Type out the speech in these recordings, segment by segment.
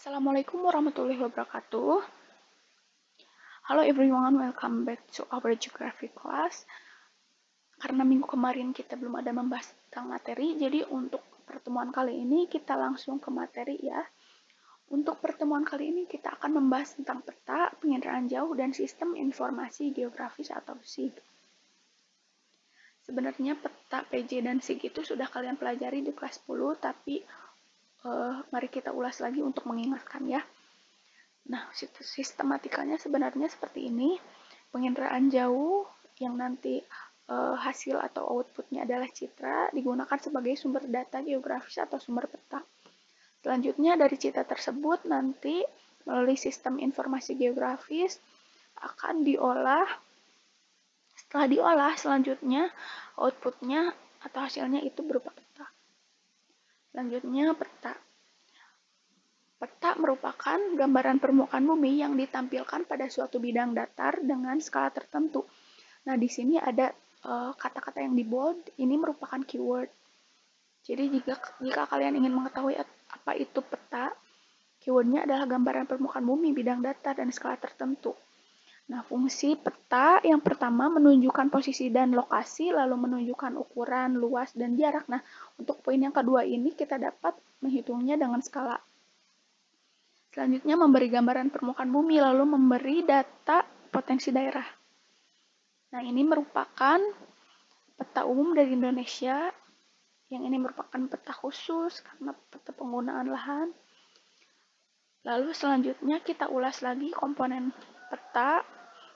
Assalamualaikum warahmatullahi wabarakatuh. Halo everyone, welcome back to our geography class. Karena minggu kemarin kita belum ada membahas tentang materi, jadi untuk pertemuan kali ini kita langsung ke materi ya. Untuk pertemuan kali ini kita akan membahas tentang peta, penginderaan jauh, dan sistem informasi geografis atau SIG. Sebenarnya peta, PJ, dan SIG itu sudah kalian pelajari di kelas 10, tapi mari kita ulas lagi untuk mengingatkan ya. Nah, sistematikanya sebenarnya seperti ini. Penginderaan jauh yang nanti hasil atau outputnya adalah citra digunakan sebagai sumber data geografis atau sumber peta. Selanjutnya dari citra tersebut nanti melalui sistem informasi geografis akan diolah. Setelah diolah selanjutnya outputnya atau hasilnya itu berupa peta. Selanjutnya peta. Peta merupakan gambaran permukaan bumi yang ditampilkan pada suatu bidang datar dengan skala tertentu. Nah, di sini ada kata-kata yang di bold, ini merupakan keyword. Jadi jika kalian ingin mengetahui apa itu peta, keywordnya adalah gambaran permukaan bumi, bidang datar, dan skala tertentu. Nah, fungsi peta yang pertama menunjukkan posisi dan lokasi, lalu menunjukkan ukuran, luas, dan jarak. Nah, untuk poin yang kedua ini kita dapat menghitungnya dengan skala. Selanjutnya memberi gambaran permukaan bumi, lalu memberi data potensi daerah. Nah, ini merupakan peta umum dari Indonesia. Yang ini merupakan peta khusus karena peta penggunaan lahan. Lalu selanjutnya kita ulas lagi komponen peta.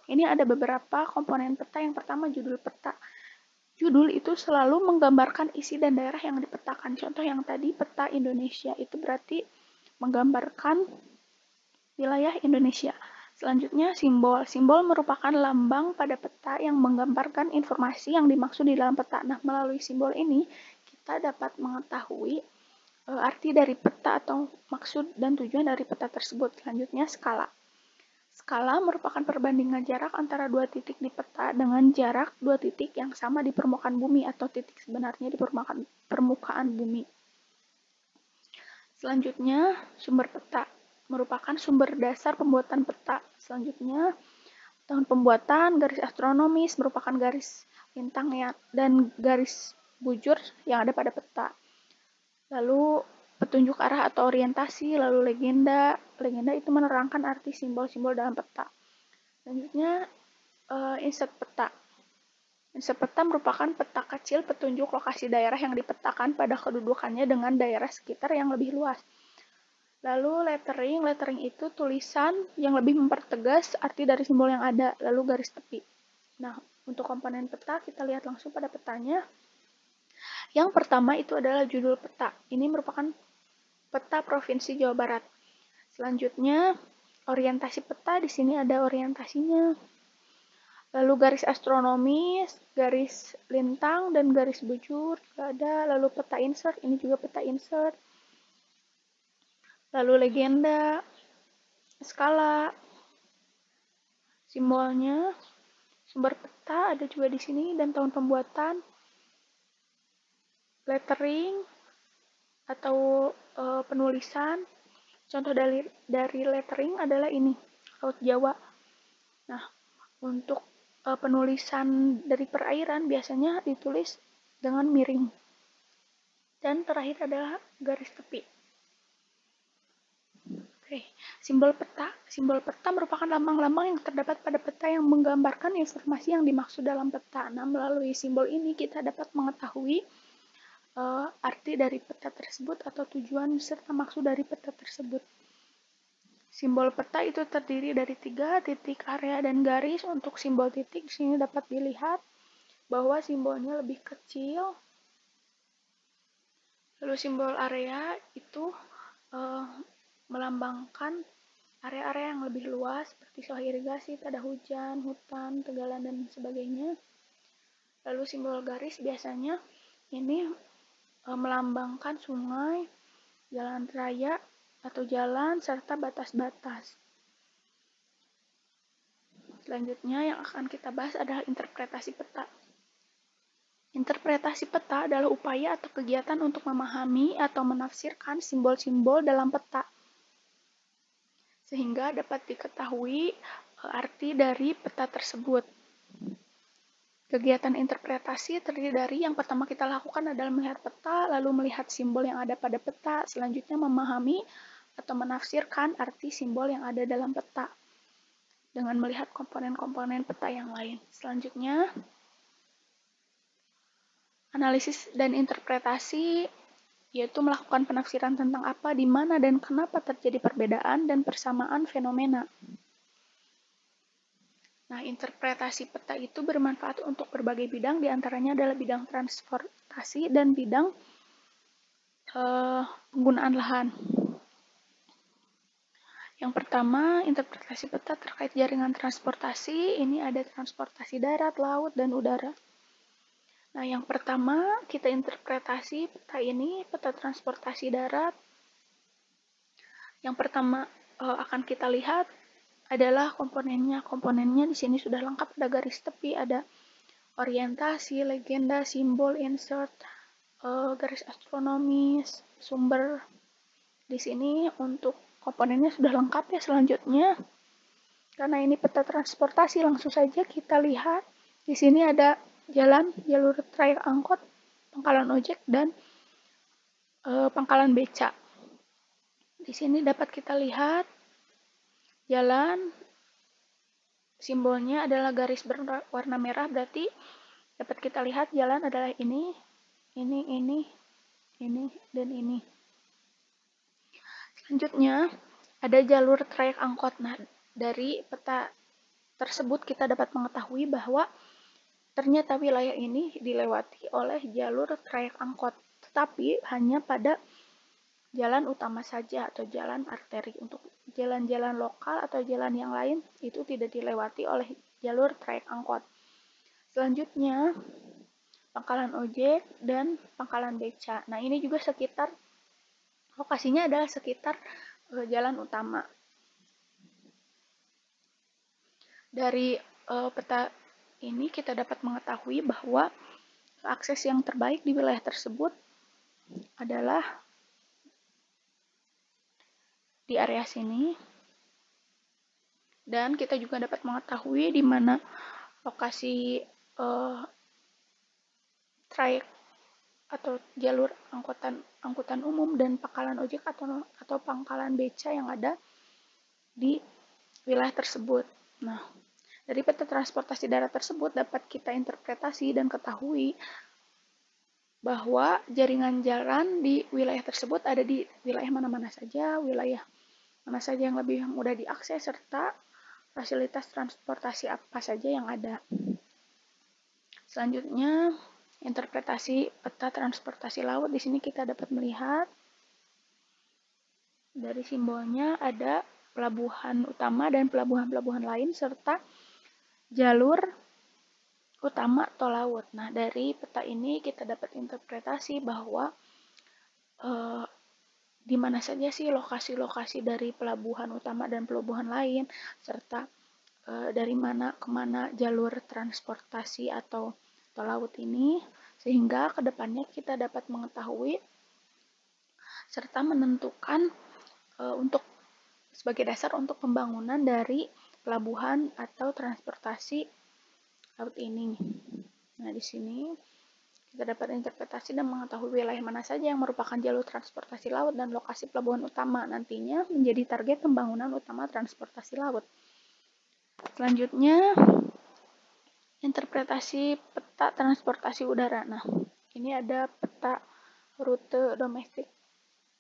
Ini ada beberapa komponen peta. Yang pertama judul peta. Judul itu selalu menggambarkan isi dan daerah yang dipetakan. Contoh yang tadi peta Indonesia itu berarti menggambarkan wilayah Indonesia. Selanjutnya simbol. Simbol merupakan lambang pada peta yang menggambarkan informasi yang dimaksud di dalam peta. Nah, melalui simbol ini kita dapat mengetahui arti dari peta atau maksud dan tujuan dari peta tersebut. Selanjutnya skala. Skala merupakan perbandingan jarak antara dua titik di peta dengan jarak dua titik yang sama di permukaan bumi atau titik sebenarnya di permukaan bumi. Selanjutnya sumber peta merupakan sumber dasar pembuatan peta. Selanjutnya, tahun pembuatan, garis astronomis merupakan garis lintang dan garis bujur yang ada pada peta. Lalu, petunjuk arah atau orientasi, lalu legenda. Legenda itu menerangkan arti simbol-simbol dalam peta. Selanjutnya, insert peta. Insert peta merupakan peta kecil petunjuk lokasi daerah yang dipetakan pada kedudukannya dengan daerah sekitar yang lebih luas. Lalu lettering itu tulisan yang lebih mempertegas arti dari simbol yang ada, lalu garis tepi. Nah, untuk komponen peta kita lihat langsung pada petanya. Yang pertama itu adalah judul peta. Ini merupakan peta Provinsi Jawa Barat. Selanjutnya, orientasi peta, di sini ada orientasinya. Lalu garis astronomis, garis lintang, dan garis bujur juga ada. Lalu peta insert, ini juga peta insert. Lalu legenda, skala, simbolnya, sumber peta ada juga di sini dan tahun pembuatan, lettering atau penulisan. Contoh dari lettering adalah ini, Laut Jawa. Nah, untuk penulisan dari perairan biasanya ditulis dengan miring. Dan terakhir adalah garis tepi. Oke, simbol peta. Simbol peta merupakan lambang-lambang yang terdapat pada peta yang menggambarkan informasi yang dimaksud dalam peta. Nah, melalui simbol ini kita dapat mengetahui arti dari peta tersebut atau tujuan serta maksud dari peta tersebut. Simbol peta itu terdiri dari 3 titik, area, dan garis. Untuk simbol titik di sini dapat dilihat bahwa simbolnya lebih kecil. Lalu simbol area itu melambangkan area-area yang lebih luas seperti sawah irigasi, tada hujan, hutan, tegalan, dan sebagainya. Lalu simbol garis biasanya ini melambangkan sungai, jalan raya atau jalan, serta batas-batas. Selanjutnya yang akan kita bahas adalah interpretasi peta. Interpretasi peta adalah upaya atau kegiatan untuk memahami atau menafsirkan simbol-simbol dalam peta. sehingga dapat diketahui arti dari peta tersebut. Kegiatan interpretasi terdiri dari yang pertama kita lakukan adalah melihat peta, lalu melihat simbol yang ada pada peta, selanjutnya memahami atau menafsirkan arti simbol yang ada dalam peta dengan melihat komponen-komponen peta yang lain. Selanjutnya, analisis dan interpretasi yaitu melakukan penafsiran tentang apa, di mana, dan kenapa terjadi perbedaan dan persamaan fenomena. Nah, interpretasi peta itu bermanfaat untuk berbagai bidang, diantaranya adalah bidang transportasi dan bidang penggunaan lahan. Yang pertama, interpretasi peta terkait jaringan transportasi. Ini ada transportasi darat, laut, dan udara. Nah, yang pertama kita interpretasi peta ini, peta transportasi darat. Yang pertama akan kita lihat adalah komponennya. Komponennya di sini sudah lengkap, ada garis tepi, ada orientasi, legenda, simbol, insert, garis astronomis, sumber. Di sini untuk komponennya sudah lengkap ya. Selanjutnya, karena ini peta transportasi, langsung saja kita lihat. Di sini ada jalan, jalur trayek angkot, pangkalan ojek, dan pangkalan beca. Di sini dapat kita lihat jalan, simbolnya adalah garis berwarna merah, berarti dapat kita lihat jalan adalah ini, dan ini. Selanjutnya, ada jalur trayek angkot. Nah, dari peta tersebut kita dapat mengetahui bahwa ternyata wilayah ini dilewati oleh jalur trayek angkot, tetapi hanya pada jalan utama saja atau jalan arteri. Untuk jalan-jalan lokal atau jalan yang lain itu tidak dilewati oleh jalur trayek angkot. Selanjutnya, pangkalan ojek dan pangkalan beca. Nah, ini juga sekitar, lokasinya adalah sekitar jalan utama. Dari peta ini kita dapat mengetahui bahwa akses yang terbaik di wilayah tersebut adalah di area sini. Dan kita juga dapat mengetahui di mana lokasi trayek atau jalur angkutan umum dan pangkalan ojek atau pangkalan beca yang ada di wilayah tersebut. Nah, dari peta transportasi darat tersebut dapat kita interpretasi dan ketahui bahwa jaringan jalan di wilayah tersebut ada di wilayah mana-mana saja, wilayah mana saja yang lebih mudah diakses, serta fasilitas transportasi apa saja yang ada. Selanjutnya, interpretasi peta transportasi laut. Di sini kita dapat melihat dari simbolnya ada pelabuhan utama dan pelabuhan-pelabuhan lain serta jalur utama tol laut. Nah, dari peta ini kita dapat interpretasi bahwa di mana saja sih lokasi-lokasi dari pelabuhan utama dan pelabuhan lain, serta dari mana ke mana jalur transportasi atau tol laut ini, sehingga kedepannya kita dapat mengetahui serta menentukan untuk sebagai dasar untuk pembangunan dari pelabuhan atau transportasi laut ini. Nah, di sini kita dapat interpretasi dan mengetahui wilayah mana saja yang merupakan jalur transportasi laut dan lokasi pelabuhan utama nantinya menjadi target pembangunan utama transportasi laut. Selanjutnya, interpretasi peta transportasi udara. Nah, ini ada peta rute domestik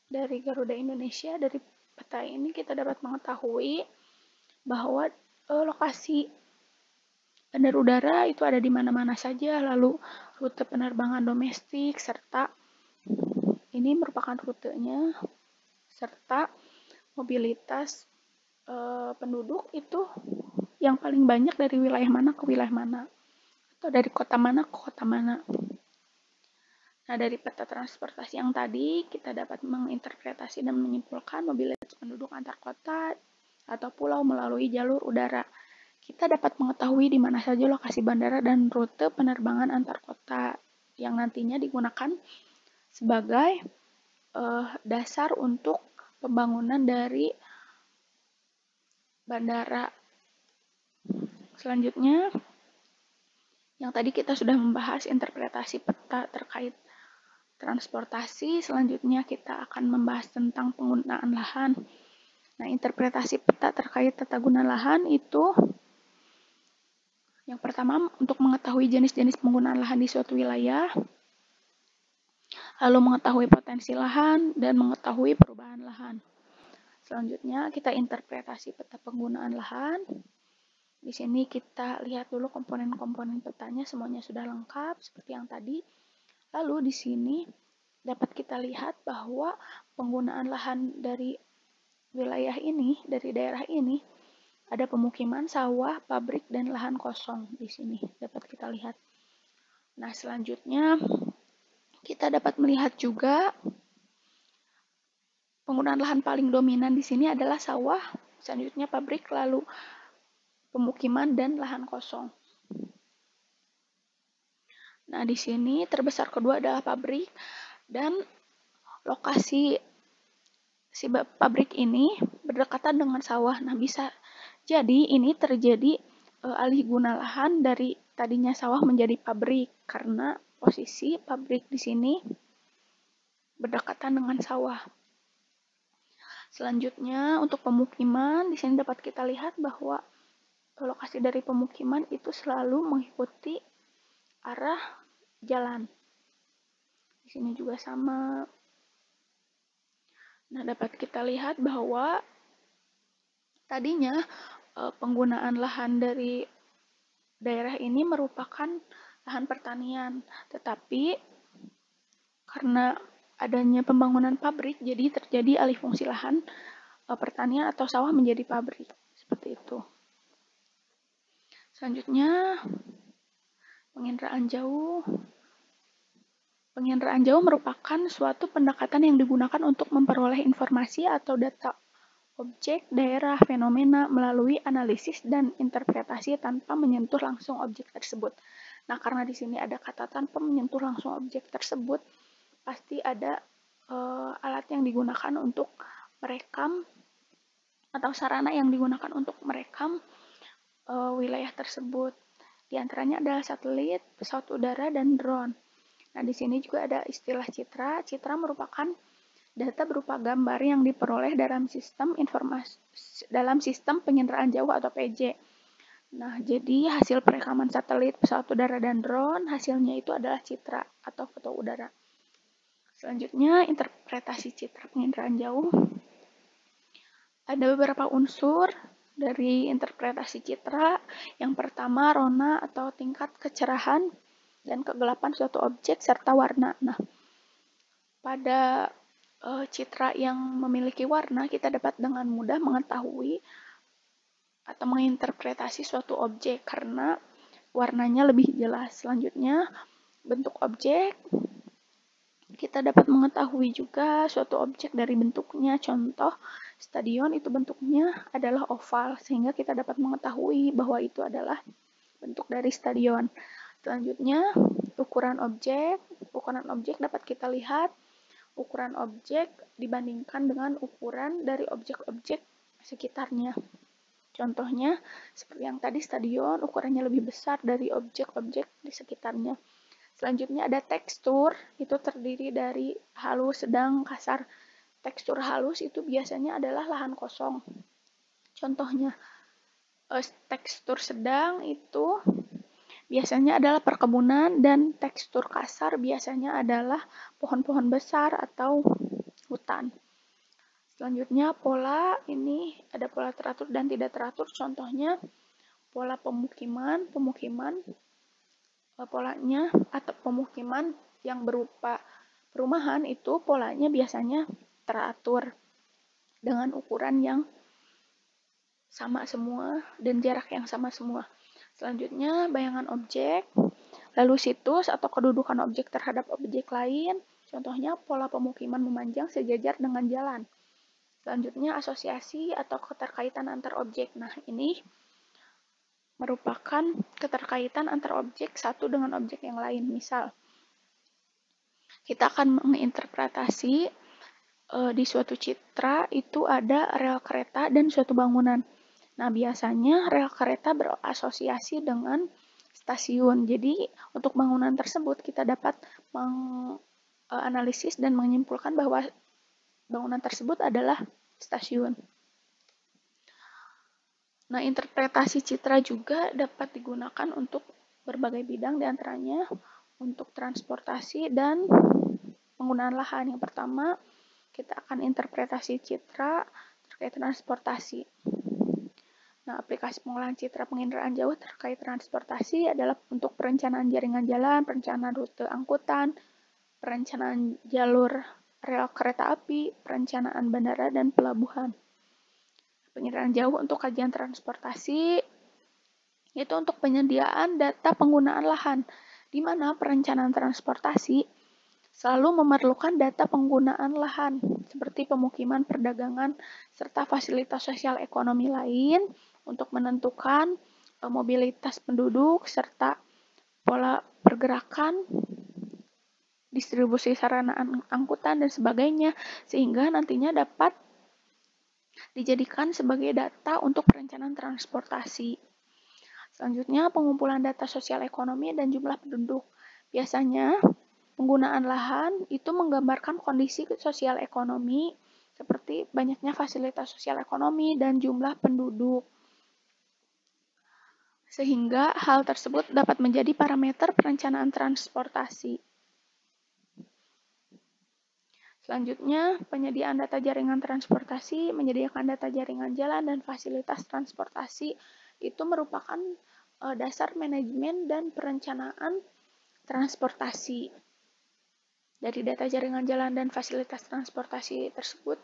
dari Garuda Indonesia. Dari peta ini kita dapat mengetahui bahwa lokasi bandar udara itu ada di mana-mana saja, lalu rute penerbangan domestik, serta ini merupakan rutenya, serta mobilitas penduduk itu yang paling banyak dari wilayah mana ke wilayah mana, atau dari kota mana ke kota mana. Nah, dari peta transportasi yang tadi, kita dapat menginterpretasi dan menyimpulkan mobilitas penduduk antar kota atau pulau melalui jalur udara. Kita dapat mengetahui di mana saja lokasi bandara dan rute penerbangan antar kota yang nantinya digunakan sebagai dasar untuk pembangunan dari bandara. Selanjutnya, yang tadi kita sudah membahas interpretasi peta terkait transportasi. Selanjutnya kita akan membahas tentang penggunaan lahan. Nah, interpretasi peta terkait tata guna lahan itu yang pertama untuk mengetahui jenis-jenis penggunaan lahan di suatu wilayah, lalu mengetahui potensi lahan dan mengetahui perubahan lahan. Selanjutnya kita interpretasi peta penggunaan lahan. Di sini kita lihat dulu komponen-komponen petanya, semuanya sudah lengkap seperti yang tadi. Lalu di sini dapat kita lihat bahwa penggunaan lahan dari wilayah ini, dari daerah ini, ada pemukiman, sawah, pabrik, dan lahan kosong di sini dapat kita lihat. Nah, selanjutnya kita dapat melihat juga penggunaan lahan paling dominan di sini adalah sawah, selanjutnya pabrik, lalu pemukiman dan lahan kosong. Nah, di sini terbesar kedua adalah pabrik dan lokasi si pabrik ini berdekatan dengan sawah. Nah, bisa jadi ini terjadi alih guna lahan dari tadinya sawah menjadi pabrik karena posisi pabrik di sini berdekatan dengan sawah. Selanjutnya untuk pemukiman, di sini dapat kita lihat bahwa lokasi dari pemukiman itu selalu mengikuti arah jalan. Di sini juga sama. Nah, dapat kita lihat bahwa tadinya penggunaan lahan dari daerah ini merupakan lahan pertanian, tetapi karena adanya pembangunan pabrik, jadi terjadi alih fungsi lahan pertanian atau sawah menjadi pabrik, seperti itu. Selanjutnya, penginderaan jauh. Penginderaan jauh merupakan suatu pendekatan yang digunakan untuk memperoleh informasi atau data objek, daerah, fenomena melalui analisis dan interpretasi tanpa menyentuh langsung objek tersebut. Nah, karena di sini ada kata tanpa menyentuh langsung objek tersebut, pasti ada alat yang digunakan untuk merekam atau sarana yang digunakan untuk merekam wilayah tersebut. Di antaranya adalah satelit, pesawat udara, dan drone. Nah, di sini juga ada istilah citra. Citra merupakan data berupa gambar yang diperoleh dalam sistem penginderaan jauh atau PJ. Nah, jadi hasil perekaman satelit, pesawat udara, dan drone, hasilnya itu adalah citra atau foto udara. Selanjutnya, interpretasi citra penginderaan jauh. Ada beberapa unsur dari interpretasi citra. Yang pertama, rona atau tingkat kecerahan dan kegelapan suatu objek serta warna. Nah, pada citra yang memiliki warna, kita dapat dengan mudah mengetahui atau menginterpretasi suatu objek karena warnanya lebih jelas. Selanjutnya, bentuk objek. Kita dapat mengetahui juga suatu objek dari bentuknya. Contoh, stadion itu bentuknya adalah oval, sehingga kita dapat mengetahui bahwa itu adalah bentuk dari stadion. Selanjutnya, ukuran objek. Ukuran objek dapat kita lihat ukuran objek dibandingkan dengan ukuran dari objek-objek sekitarnya. Contohnya, seperti yang tadi stadion, ukurannya lebih besar dari objek-objek di sekitarnya. Selanjutnya ada tekstur, itu terdiri dari halus, sedang, kasar. Tekstur halus itu biasanya adalah lahan kosong. Contohnya, tekstur sedang itu biasanya adalah perkebunan dan tekstur kasar biasanya adalah pohon-pohon besar atau hutan. Selanjutnya pola, ini ada pola teratur dan tidak teratur. Contohnya pola pemukiman polanya atau pemukiman yang berupa perumahan itu polanya biasanya teratur dengan ukuran yang sama semua dan jarak yang sama semua. Selanjutnya bayangan objek, lalu situs atau kedudukan objek terhadap objek lain. Contohnya pola pemukiman memanjang sejajar dengan jalan. Selanjutnya asosiasi atau keterkaitan antar objek. Nah, ini merupakan keterkaitan antar objek satu dengan objek yang lain. Misal, kita akan menginterpretasi di suatu citra itu ada rel kereta dan suatu bangunan. Nah, biasanya rel kereta berasosiasi dengan stasiun. Jadi, untuk bangunan tersebut kita dapat menganalisis dan menyimpulkan bahwa bangunan tersebut adalah stasiun. Nah, interpretasi citra juga dapat digunakan untuk berbagai bidang, diantaranya untuk transportasi dan penggunaan lahan. Yang pertama, kita akan interpretasi citra terkait transportasi. Nah, aplikasi pengolahan citra penginderaan jauh terkait transportasi adalah untuk perencanaan jaringan jalan, perencanaan rute angkutan, perencanaan jalur rel kereta api, perencanaan bandara dan pelabuhan. Penginderaan jauh untuk kajian transportasi, yaitu untuk penyediaan data penggunaan lahan, di mana perencanaan transportasi selalu memerlukan data penggunaan lahan, seperti pemukiman, perdagangan, serta fasilitas sosial ekonomi lain untuk menentukan mobilitas penduduk, serta pola pergerakan, distribusi sarana angkutan, dan sebagainya, sehingga nantinya dapat dijadikan sebagai data untuk perencanaan transportasi. Selanjutnya, pengumpulan data sosial ekonomi dan jumlah penduduk. Biasanya, penggunaan lahan itu menggambarkan kondisi sosial ekonomi seperti banyaknya fasilitas sosial ekonomi dan jumlah penduduk. Sehingga hal tersebut dapat menjadi parameter perencanaan transportasi. Selanjutnya, penyediaan data jaringan transportasi, menyediakan data jaringan jalan dan fasilitas transportasi itu merupakan dasar manajemen dan perencanaan transportasi. Dari data jaringan jalan dan fasilitas transportasi tersebut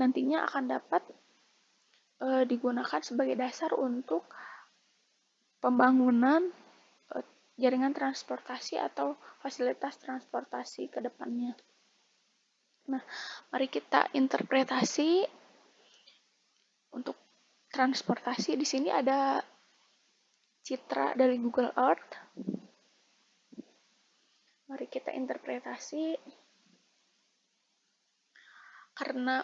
nantinya akan dapat digunakan sebagai dasar untuk pembangunan jaringan transportasi atau fasilitas transportasi ke depannya. Nah, mari kita interpretasi untuk transportasi. Di sini ada citra dari Google Earth. Mari kita interpretasi. Karena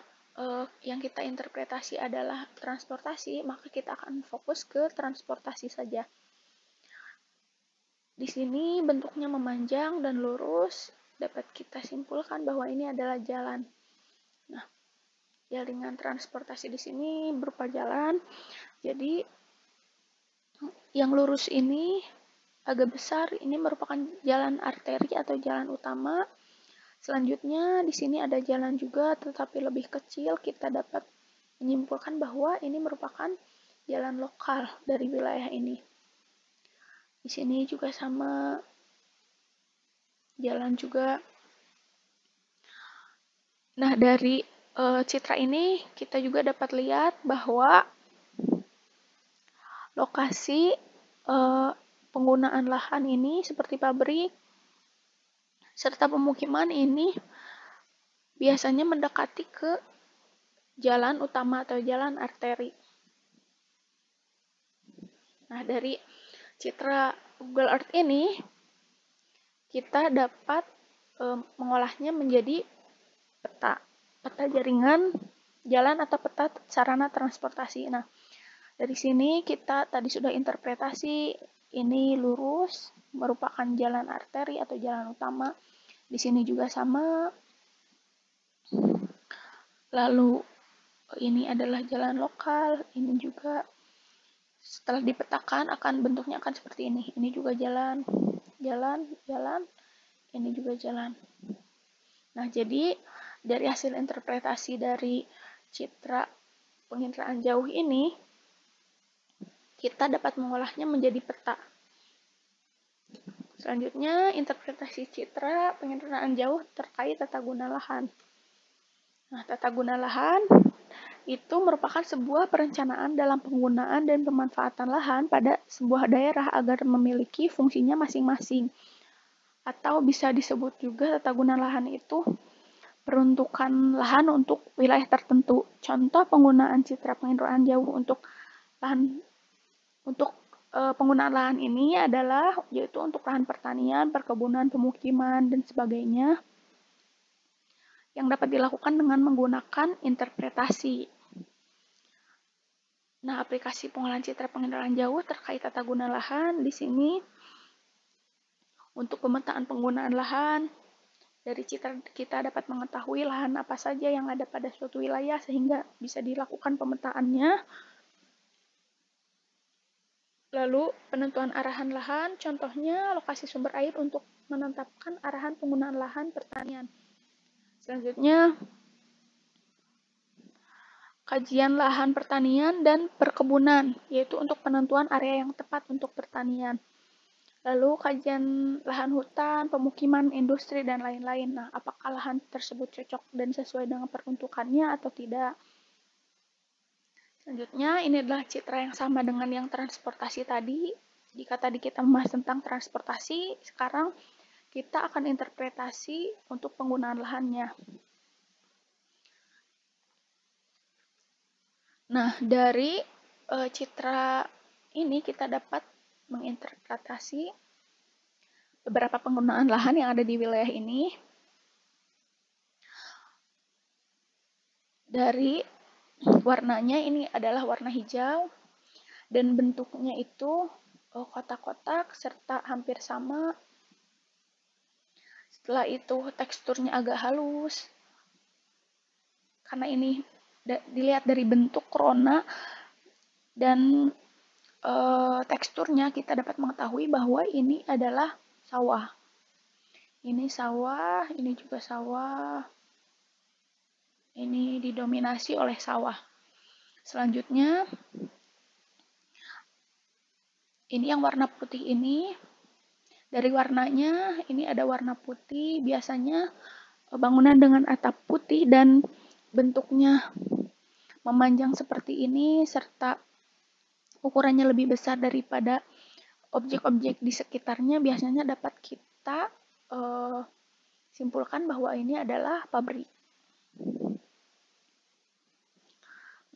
yang kita interpretasi adalah transportasi, maka kita akan fokus ke transportasi saja. Di sini bentuknya memanjang dan lurus, dapat kita simpulkan bahwa ini adalah jalan. Nah, jaringan transportasi di sini berupa jalan. Jadi, yang lurus ini agak besar, ini merupakan jalan arteri atau jalan utama. Selanjutnya, di sini ada jalan juga, tetapi lebih kecil. Kita dapat menyimpulkan bahwa ini merupakan jalan lokal dari wilayah ini. Di sini juga sama, jalan juga. Nah, dari citra ini kita juga dapat lihat bahwa lokasi penggunaan lahan ini seperti pabrik serta pemukiman ini biasanya mendekati ke jalan utama atau jalan arteri. Nah, dari citra Google Earth ini kita dapat mengolahnya menjadi peta jaringan jalan atau peta sarana transportasi. Nah, dari sini kita tadi sudah interpretasi ini lurus merupakan jalan arteri atau jalan utama. Di sini juga sama. Lalu ini adalah jalan lokal, ini juga setelah dipetakan bentuknya akan seperti ini. Ini juga jalan, jalan, jalan, ini juga jalan. Nah, jadi dari hasil interpretasi dari citra penginderaan jauh ini, kita dapat mengolahnya menjadi peta. Selanjutnya, interpretasi citra penginderaan jauh terkait tata guna lahan. Nah, tata guna lahan itu merupakan sebuah perencanaan dalam penggunaan dan pemanfaatan lahan pada sebuah daerah agar memiliki fungsinya masing-masing. Atau bisa disebut juga tata guna lahan itu peruntukan lahan untuk wilayah tertentu. Contoh penggunaan citra penginderaan jauh untuk lahan penggunaan lahan ini adalah yaitu untuk lahan pertanian, perkebunan, pemukiman, dan sebagainya yang dapat dilakukan dengan menggunakan interpretasi. Nah, aplikasi pengolahan citra pengendaraan jauh terkait tata guna lahan di sini untuk pemetaan penggunaan lahan. Dari citra kita dapat mengetahui lahan apa saja yang ada pada suatu wilayah sehingga bisa dilakukan pemetaannya. Lalu penentuan arahan lahan, contohnya lokasi sumber air untuk menetapkan arahan penggunaan lahan pertanian. Selanjutnya, kajian lahan pertanian dan perkebunan, yaitu untuk penentuan area yang tepat untuk pertanian. Lalu kajian lahan hutan, pemukiman, industri, dan lain-lain. Nah, apakah lahan tersebut cocok dan sesuai dengan peruntukannya atau tidak? Selanjutnya, ini adalah citra yang sama dengan yang transportasi tadi. Jika tadi kita membahas tentang transportasi, sekarang kita akan interpretasi untuk penggunaan lahannya. Nah, dari citra ini kita dapat menginterpretasi beberapa penggunaan lahan yang ada di wilayah ini. Dari warnanya ini adalah warna hijau dan bentuknya itu kotak-kotak serta hampir sama. Setelah itu teksturnya agak halus. Karena ini dilihat dari bentuk rona dan teksturnya kita dapat mengetahui bahwa ini adalah sawah. Ini sawah, ini juga sawah. Ini didominasi oleh sawah. Selanjutnya, ini yang warna putih ini. Dari warnanya, ini ada warna putih. Biasanya bangunan dengan atap putih dan bentuknya memanjang seperti ini, serta ukurannya lebih besar daripada objek-objek di sekitarnya, biasanya dapat kita simpulkan bahwa ini adalah pabrik.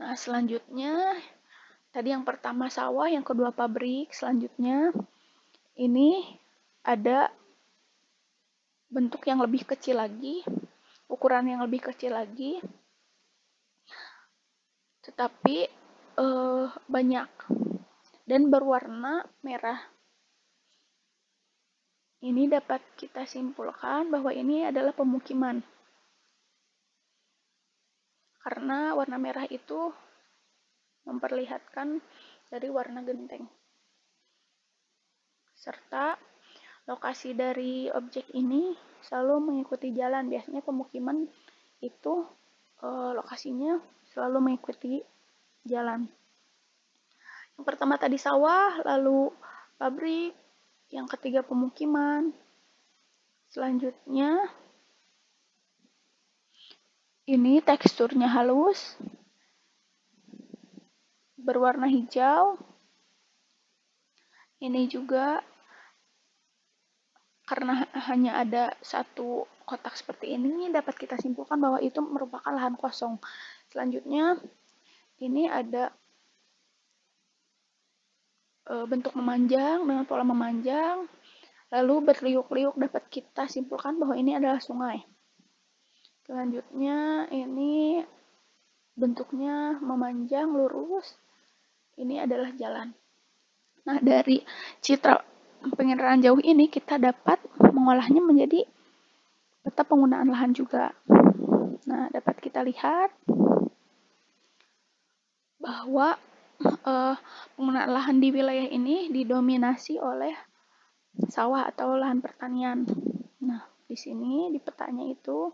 Nah, selanjutnya, tadi yang pertama sawah, yang kedua pabrik. Selanjutnya, ini ada bentuk yang lebih kecil lagi, ukuran yang lebih kecil lagi, tetapi banyak dan berwarna merah. Ini dapat kita simpulkan bahwa ini adalah pemukiman. Karena warna merah itu memperlihatkan dari warna genteng. Serta lokasi dari objek ini selalu mengikuti jalan. Biasanya pemukiman itu lokasinya selalu mengikuti jalan. Yang pertama tadi sawah, lalu pabrik, yang ketiga pemukiman. Selanjutnya ini teksturnya halus, berwarna hijau. Ini juga karena hanya ada satu kotak seperti ini, dapat kita simpulkan bahwa itu merupakan lahan kosong. Selanjutnya, ini ada bentuk memanjang dengan pola memanjang, lalu berliuk-liuk, dapat kita simpulkan bahwa ini adalah sungai. Selanjutnya, ini bentuknya memanjang lurus, ini adalah jalan. Nah, dari citra pengendaraan jauh ini kita dapat mengolahnya menjadi peta penggunaan lahan juga. Nah, dapat kita lihat bahwa penggunaan lahan di wilayah ini didominasi oleh sawah atau lahan pertanian. Nah, di sini di petanya itu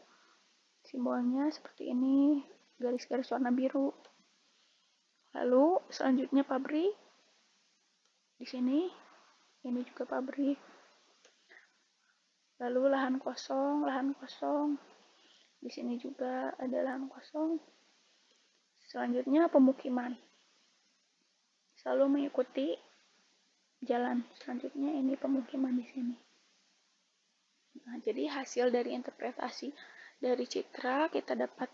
simbolnya seperti ini, garis-garis warna biru. Lalu selanjutnya pabrik. Di sini ini juga pabrik. Lalu lahan kosong, lahan kosong. Di sini juga ada lahan kosong. Selanjutnya pemukiman. Selalu mengikuti jalan. Selanjutnya ini pemukiman di sini. Nah, jadi hasil dari interpretasi dari citra kita dapat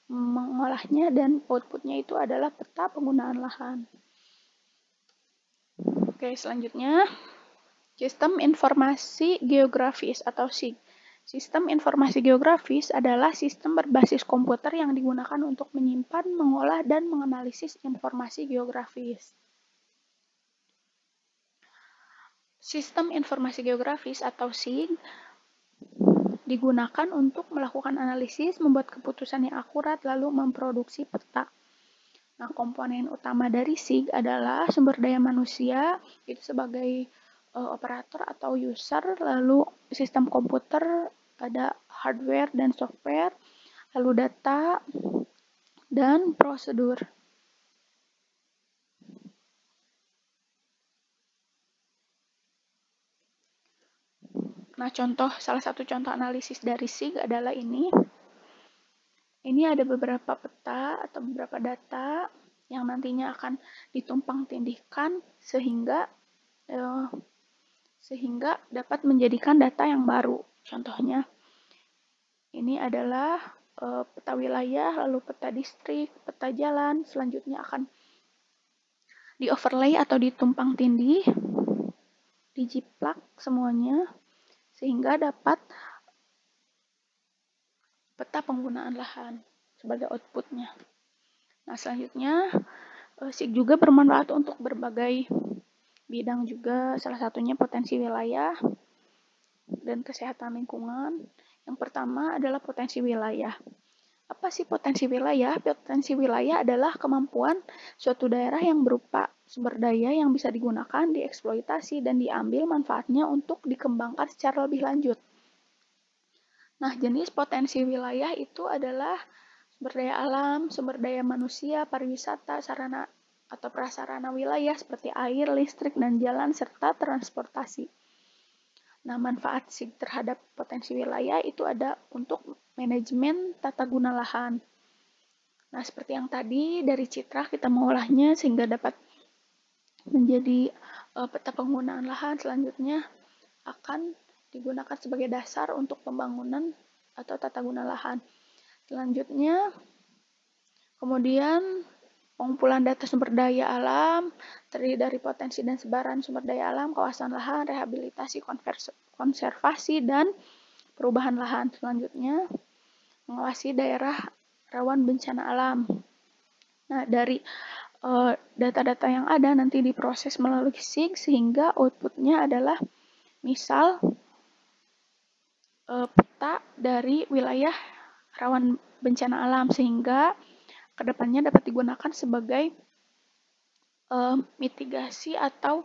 mengolahnya dan outputnya itu adalah peta penggunaan lahan. Oke, selanjutnya sistem informasi geografis atau SIG. Sistem informasi geografis adalah sistem berbasis komputer yang digunakan untuk menyimpan, mengolah, dan menganalisis informasi geografis. Sistem informasi geografis atau SIG digunakan untuk melakukan analisis, membuat keputusan yang akurat, lalu memproduksi peta. Nah, komponen utama dari SIG adalah sumber daya manusia, itu sebagai operator atau user, lalu sistem komputer, ada hardware dan software, lalu data, dan prosedur. Nah, salah satu contoh analisis dari SIG adalah ini. Ini ada beberapa peta atau beberapa data yang nantinya akan ditumpang tindihkan sehingga dapat menjadikan data yang baru. Contohnya, ini adalah peta wilayah, lalu peta distrik, peta jalan, selanjutnya akan di-overlay atau ditumpang tindih, dijiplak semuanya, sehingga dapat peta penggunaan lahan sebagai outputnya. Nah, selanjutnya SIG juga bermanfaat untuk berbagai bidang juga, salah satunya potensi wilayah dan kesehatan lingkungan. Yang pertama adalah potensi wilayah. Apa sih potensi wilayah? Potensi wilayah adalah kemampuan suatu daerah yang berupa sumber daya yang bisa digunakan, dieksploitasi, dan diambil manfaatnya untuk dikembangkan secara lebih lanjut. Nah, jenis potensi wilayah itu adalah sumber daya alam, sumber daya manusia, pariwisata, sarana atau prasarana wilayah seperti air, listrik, dan jalan, serta transportasi. Nah, manfaat SIG terhadap potensi wilayah itu ada untuk manajemen tata guna lahan. Nah, seperti yang tadi dari citra kita mengolahnya sehingga dapat menjadi peta penggunaan lahan. Selanjutnya akan digunakan sebagai dasar untuk pembangunan atau tata guna lahan. Selanjutnya, kemudian pengumpulan data sumber daya alam terdiri dari potensi dan sebaran sumber daya alam, kawasan lahan, rehabilitasi, konservasi, dan perubahan lahan. Selanjutnya, mengawasi daerah rawan bencana alam. Nah, dari data-data yang ada nanti diproses melalui SIG sehingga outputnya adalah misal peta dari wilayah rawan bencana alam sehingga kedepannya dapat digunakan sebagai mitigasi atau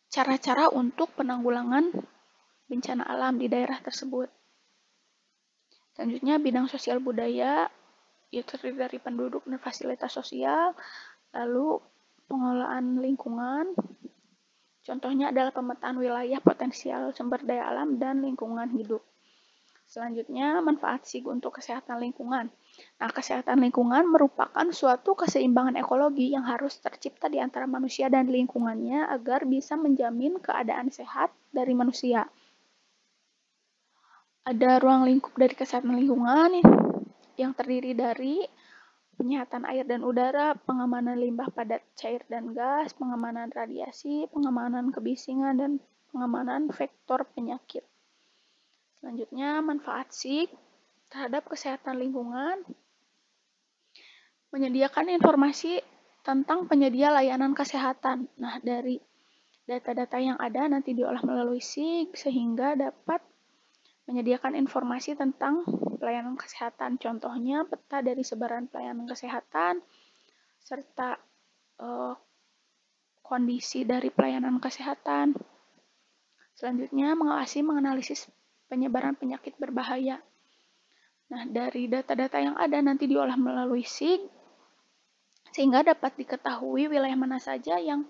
cara-cara untuk penanggulangan bencana alam di daerah tersebut. Selanjutnya bidang sosial budaya itu terdiri dari penduduk dan fasilitas sosial, lalu pengelolaan lingkungan. Contohnya adalah pemetaan wilayah potensial sumber daya alam dan lingkungan hidup. Selanjutnya, manfaat SIG untuk kesehatan lingkungan. Nah, kesehatan lingkungan merupakan suatu keseimbangan ekologi yang harus tercipta di antara manusia dan lingkungannya agar bisa menjamin keadaan sehat dari manusia. Ada ruang lingkup dari kesehatan lingkungan yang terdiri dari penyehatan air dan udara, pengamanan limbah padat cair dan gas, pengamanan radiasi, pengamanan kebisingan, dan pengamanan vektor penyakit. Selanjutnya, manfaat SIG terhadap kesehatan lingkungan, menyediakan informasi tentang penyedia layanan kesehatan. Nah, dari data-data yang ada nanti diolah melalui SIG sehingga dapat menyediakan informasi tentang pelayanan kesehatan. Contohnya, peta dari sebaran pelayanan kesehatan, serta kondisi dari pelayanan kesehatan. Selanjutnya, mengawasi menganalisis penyebaran penyakit berbahaya. Nah, dari data-data yang ada nanti diolah melalui SIG, sehingga dapat diketahui wilayah mana saja yang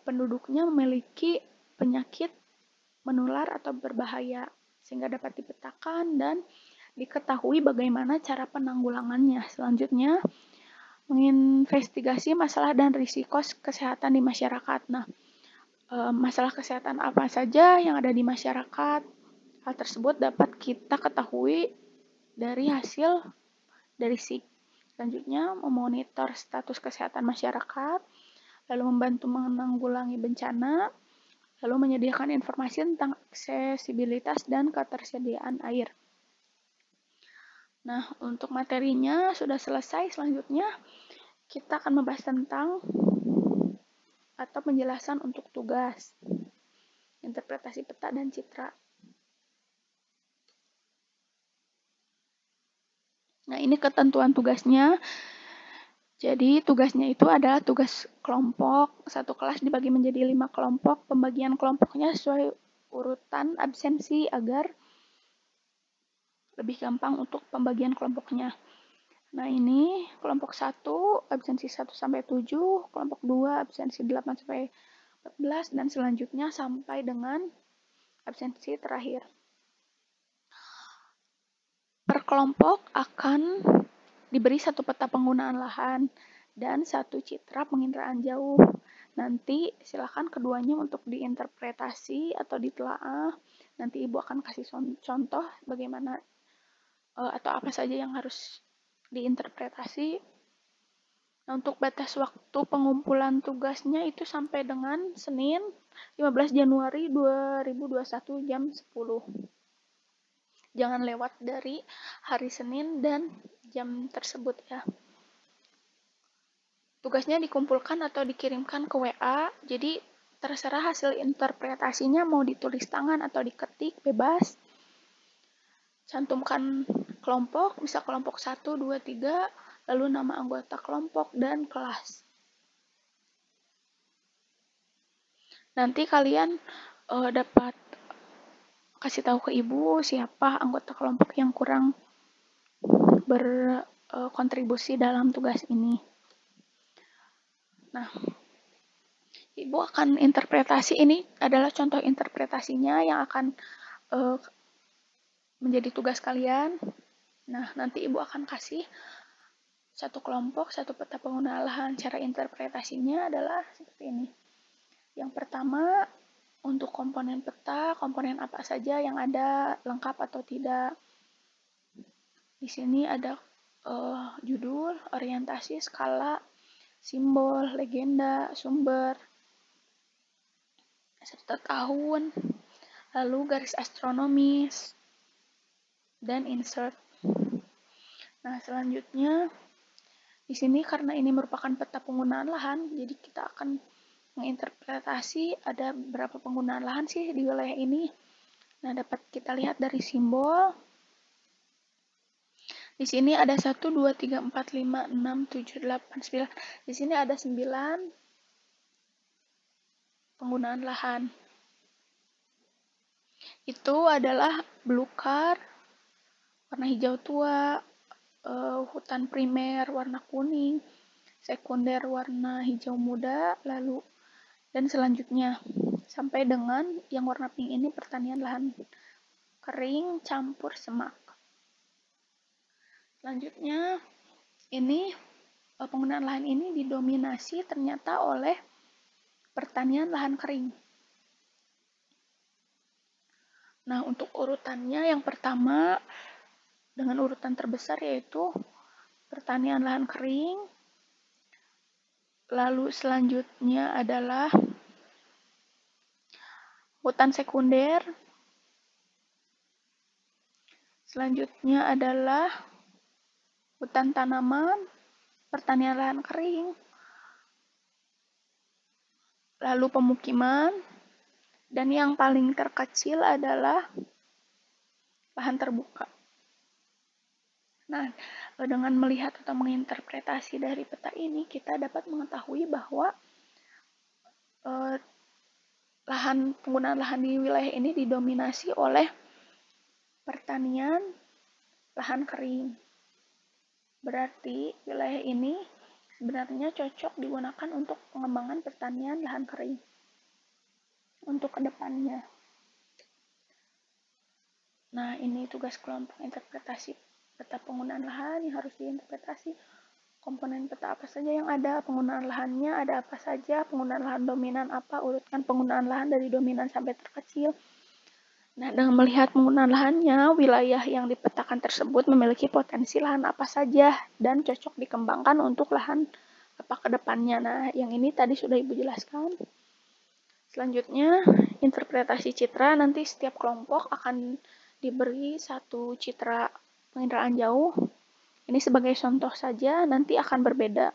penduduknya memiliki penyakit menular atau berbahaya, sehingga dapat dipetakan dan diketahui bagaimana cara penanggulangannya. Selanjutnya, menginvestigasi masalah dan risiko kesehatan di masyarakat. Nah, masalah kesehatan apa saja yang ada di masyarakat, hal tersebut dapat kita ketahui dari hasil dari SIG. Selanjutnya, memonitor status kesehatan masyarakat, lalu membantu menanggulangi bencana, lalu menyediakan informasi tentang aksesibilitas dan ketersediaan air. Nah, untuk materinya sudah selesai. Selanjutnya, kita akan membahas tentang atau penjelasan untuk tugas, interpretasi peta dan citra. Nah, ini ketentuan tugasnya. Jadi, tugasnya itu adalah tugas kelompok. Satu kelas dibagi menjadi 5 kelompok. Pembagian kelompoknya sesuai urutan absensi agar lebih gampang untuk pembagian kelompoknya. Nah, ini kelompok 1 absensi 1 sampai 7, kelompok 2 absensi 8 sampai 14 dan selanjutnya sampai dengan absensi terakhir. Per kelompok akan diberi satu peta penggunaan lahan dan satu citra penginderaan jauh. Nanti silakan keduanya untuk diinterpretasi atau ditelaah. Nanti Ibu akan kasih contoh bagaimana atau apa saja yang harus diinterpretasi. Nah, untuk batas waktu pengumpulan tugasnya itu sampai dengan Senin 15 Januari 2021 jam 10. Jangan lewat dari hari Senin dan jam tersebut ya. Tugasnya dikumpulkan atau dikirimkan ke WA, jadi terserah hasil interpretasinya mau ditulis tangan atau diketik, bebas. Cantumkan kelompok, bisa kelompok 1, 2, 3, lalu nama anggota kelompok dan kelas. Nanti kalian dapat kasih tahu ke Ibu siapa anggota kelompok yang kurang berkontribusi dalam tugas ini. Nah, Ibu akan interpretasi, ini adalah contoh interpretasinya yang akan menjadi tugas kalian. Nah, nanti Ibu akan kasih satu kelompok, satu peta penggunaan lahan. Cara interpretasinya adalah seperti ini. Yang pertama, untuk komponen peta, komponen apa saja yang ada, lengkap atau tidak. Di sini ada judul, orientasi, skala, simbol, legenda, sumber, serta tahun, lalu garis astronomis, dan insert. Nah, selanjutnya di sini karena ini merupakan peta penggunaan lahan, jadi kita akan menginterpretasi ada berapa penggunaan lahan sih di wilayah ini. Nah, dapat kita lihat dari simbol. Di sini ada 1, 2, 3, 4, 5, 6, 7, 8, 9. Di sini ada 9 penggunaan lahan. Itu adalah belukar, warna hijau tua, hutan primer warna kuning, sekunder warna hijau muda, lalu dan selanjutnya sampai dengan yang warna pink ini pertanian lahan kering campur semak. Selanjutnya ini penggunaan lahan ini didominasi ternyata oleh pertanian lahan kering. Nah, untuk urutannya yang pertama dengan urutan terbesar yaitu pertanian lahan kering. Lalu selanjutnya adalah hutan sekunder. Selanjutnya adalah hutan tanaman, pertanian lahan kering, lalu pemukiman, dan yang paling terkecil adalah lahan terbuka. Nah, dengan melihat atau menginterpretasi dari peta ini, kita dapat mengetahui bahwa penggunaan lahan di wilayah ini didominasi oleh pertanian lahan kering. Berarti wilayah ini sebenarnya cocok digunakan untuk pengembangan pertanian lahan kering untuk kedepannya. Nah, ini tugas kelompok interpretasi peta penggunaan lahan yang harus diinterpretasi. Komponen peta apa saja yang ada, penggunaan lahannya ada apa saja, penggunaan lahan dominan apa, urutkan penggunaan lahan dari dominan sampai terkecil. Nah, dengan melihat penggunaan lahannya, wilayah yang dipetakan tersebut memiliki potensi lahan apa saja dan cocok dikembangkan untuk lahan apa ke depannya. Nah, yang ini tadi sudah Ibu jelaskan. Selanjutnya, interpretasi citra, nanti setiap kelompok akan diberi satu citra penginderaan jauh. Ini sebagai contoh saja, nanti akan berbeda.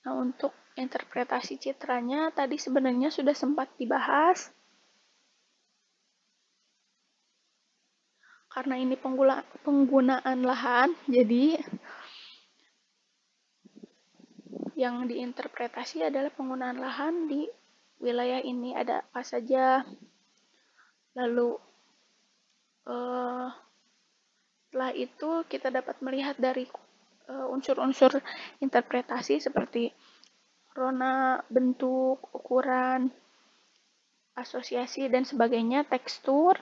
Nah, untuk interpretasi citranya tadi sebenarnya sudah sempat dibahas. Karena ini penggunaan lahan, jadi yang diinterpretasi adalah penggunaan lahan di wilayah ini ada apa saja. Lalu setelah itu kita dapat melihat dari unsur-unsur interpretasi seperti rona, bentuk, ukuran, asosiasi, dan sebagainya, tekstur,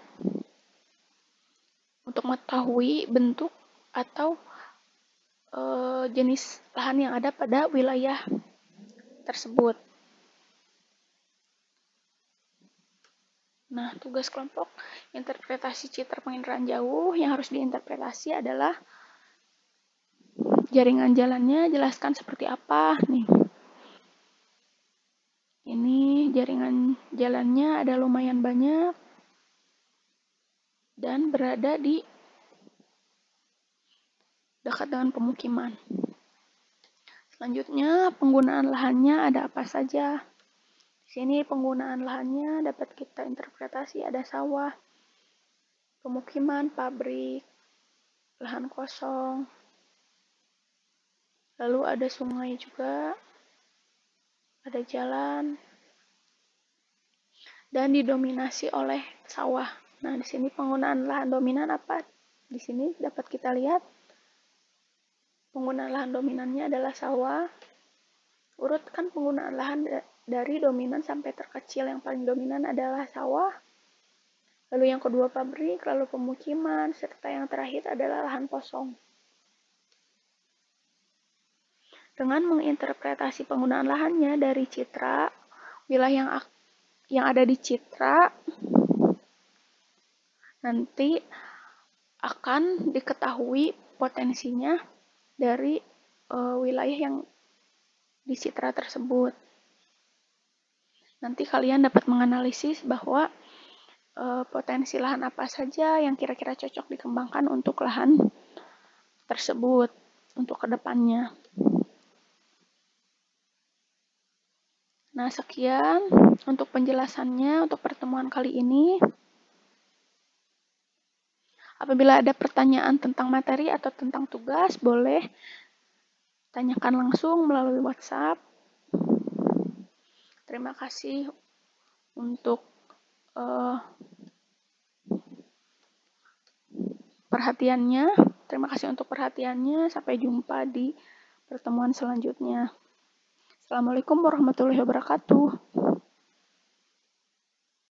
untuk mengetahui bentuk atau jenis lahan yang ada pada wilayah tersebut. Nah, tugas kelompok interpretasi citra penginderaan jauh yang harus diinterpretasi adalah jaringan jalannya, jelaskan seperti apa. Nih, ini jaringan jalannya ada lumayan banyak dan berada di dekat dengan pemukiman. Selanjutnya, penggunaan lahannya ada apa saja. Di sini penggunaan lahannya dapat kita interpretasi ada sawah, pemukiman, pabrik, lahan kosong, lalu ada sungai juga, ada jalan, dan didominasi oleh sawah. Nah, di sini penggunaan lahan dominan apa? Di sini dapat kita lihat penggunaan lahan dominannya adalah sawah. Urutkan penggunaan lahan dari dominan sampai terkecil. Yang paling dominan adalah sawah. Lalu yang kedua pabrik, lalu pemukiman, serta yang terakhir adalah lahan kosong. Dengan menginterpretasi penggunaan lahannya dari citra, wilayah yang ada di citra, nanti akan diketahui potensinya dari wilayah yang di citra tersebut. Nanti kalian dapat menganalisis bahwa potensi lahan apa saja yang kira-kira cocok dikembangkan untuk lahan tersebut untuk kedepannya. Nah, sekian untuk penjelasannya untuk pertemuan kali ini. Apabila ada pertanyaan tentang materi atau tentang tugas, boleh tanyakan langsung melalui WhatsApp. Terima kasih untuk perhatiannya. Terima kasih untuk perhatiannya. Sampai jumpa di pertemuan selanjutnya. Assalamualaikum warahmatullahi wabarakatuh.